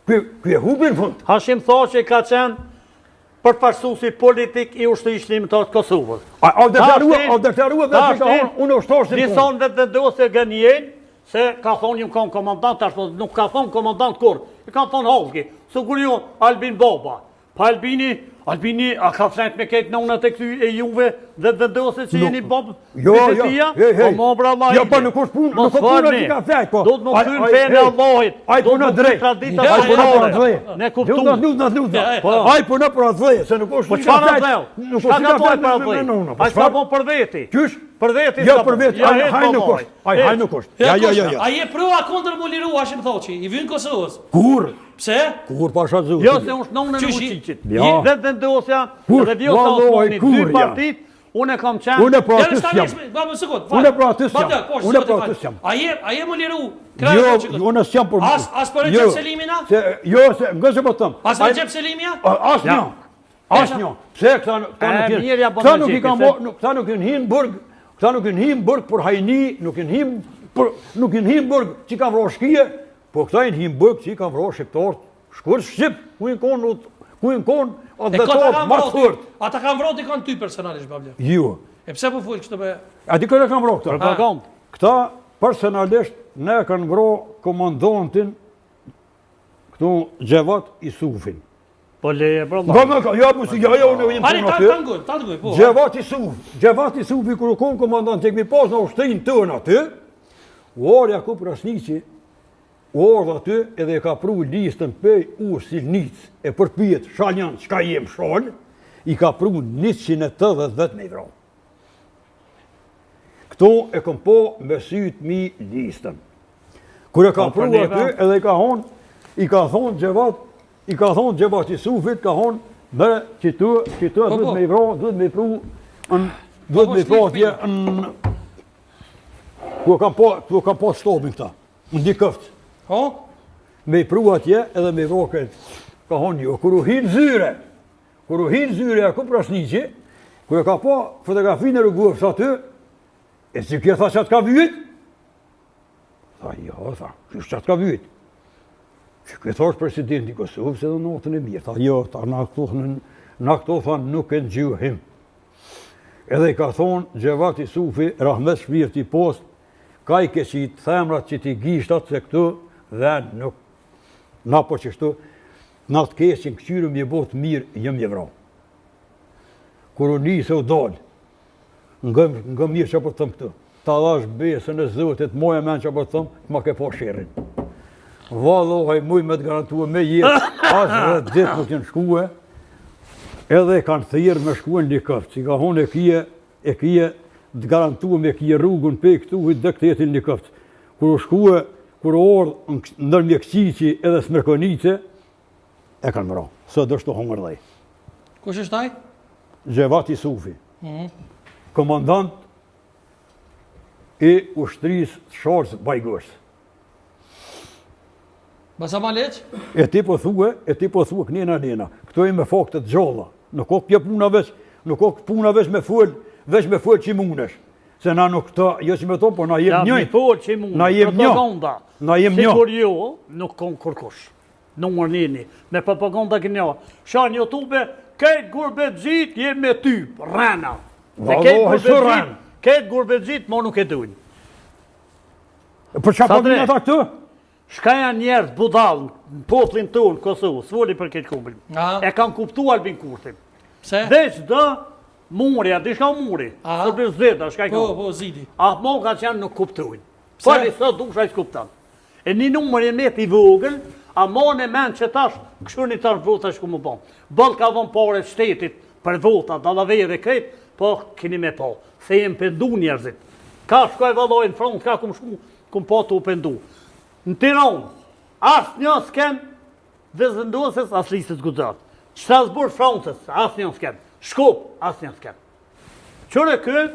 Ky e hubi në fund. Hashim Thaçi ka qenë përfaqësuesi politik i ushtrisë shërbimtare të Kosovës. A deklarua vetë që unë ushtar si disa vendosë gënjen se ka thonë ju kam komandant, tash nuk ka thonë komandant kur. I ka thonë Hallki. Sigur ju Albin Baba. Pa Albini a ka flet me këtë nënat e këty e juve dhe vendosë që jeni Bob. Jo, po nuk është punë, nuk është punë që ka flet, po. Do të mos hyn fenë e Allahit. Ai punë drejt. Ai punë për atë. Ne kuptojmë. Lutna. Ai punë për atë, se nuk është. Po çfarë atë? Nuk është ka për atë. Ai ka bën për veti. Qysh? Për veti. Jo për veti. Ai nuk është. Ai nuk është. Ja. Ai e prova kundër Moliru Hashim Thaçi, i vjen Kosovës. Kur? Pse? Kur pasha zot. Jo se është nënën e Vučićit. Jo. Dhe vendosja dhe vjosa osmani dy partit, unë kam qenë. Unë pra aty jam. Vamo sekond. Unë pra aty jam. Ai e Moliru. Jo, unë s'jam për. As për Recep Selimina? Jo, se ngëse po them. As Recep Selimia? Asnjë. Pse këta nuk i kanë këta nuk i hin burg, këta nuk i hin burg për hajni, nuk i hin burg që ka vrarë shkije. Po këta i hin burg që i kanë vrarë shqiptarët, shkurt shqip, ku i kon advetor më fort. Ata kanë vrarë dikon ty personalisht, babla. Jo. E pse po fol kështu me? A di këta kanë vrarë këta? Propagandë. Këta personalisht ne kanë vrarë komandantin këtu Xhevat Isufin. Po leje për Allah. Ja, unë jam punë aty. Tanguj, po. Xhevat Isufi kur u kon komandant tek mi pas në ushtrinë tën aty. Or Jakub Rasniqi ordhë aty edhe e ka pru listën pej Silnic e përpijet Shaljan, qka jem Shal, i ka pru 180 me vra. Këto e kom po me syt mi listën. Kër e ka pru aty edhe i ka thonë Xhevat Isufit, ka thonë me që tu duhet me vra, duhet me pru, duhet me pru atje në... Tu kam po shtobin këta, në di këftë. Me i pru atje edhe me vroket, ka thonë jo, kër u hinë zyre, Jakub Rasniqi, kër e ka po fotografi në rëguvës aty, e si kje tha që atë ka vyjt? Tha, jo, që atë ka vyjt? Që kje thash presidenti Kosovës edhe notën e mirë, tha, jo, ta na këto thanë nuk e në gjuhim. Edhe i ka thonë Xhevat Isufi, rahmet shpirti post, ka i keqit themrat që ti gishtat se këtu dhe nuk, na po qështu, na të keqin këqyrëm je botë mirë, jem je vra. Kur u nisë u dalë, nga mirë që po të thëmë këtu, ta dhash besën e Zotit, moja men që po të thëmë, të ma ke po shirin. Vallohaj, muj me të garantua me jetë, asë dhe ditë nuk jenë shkue, edhe kanë thirë me shkuen një këftë, që ka honë e kije të garantua me kije rrugën pe këtu, dhe këtë jetin një këftë. Kur u shkue, kur u ordë ndër Mjekqiqi edhe Smrekonice, e kanë mëra, së dështë të hongër dhej. Kush është ai? Xhevat Isufi, komandant i ushtrisë të Sharës Bajgës. Basa ma leq? E ti po thue kënjena njena. Këto e me fakte të gjalla. Nuk o kjo puna veç me full që munesh. Se na nuk të, jo që me to, po na jem një. Ja, me full që munesh. Na jem një. Sikur jo, nuk kon kërkush. Numër njëni. Me propaganda kënja. Shanë YouTube, këtë Gurbexhit jem me ty, rana. Këtë Gurbexhit, ma nuk e dujnë. Për qa po vinë ata këtu? Shka janë njerës budal në poplin tonë Kosovë, s'voli për këtë kumbin. E kanë kuptu Albin Kurtin. Pse? Dhe që dhe murja, di shka muri. Së për zeta, shka i kanë. Po, zidi. A moka që janë nuk kuptuin. Pari së dusha i s'kuptan. E një numër e met i vogël, a mon e men që tash, këshur një tash vota shku më bon. Bëll ka dhon pare shtetit për vota, dalavere krejt, po keni me po. Se jem pëndu njerëzit. Ka shkoj valojnë front, ka kum po të u pëndu. Në Tiranë, asë një s'ken vëzëndosës, asë lisët gudzat. Strasbourg, Francës, asë një s'ken. Shkup, asë një s'ken. Qërë këtë,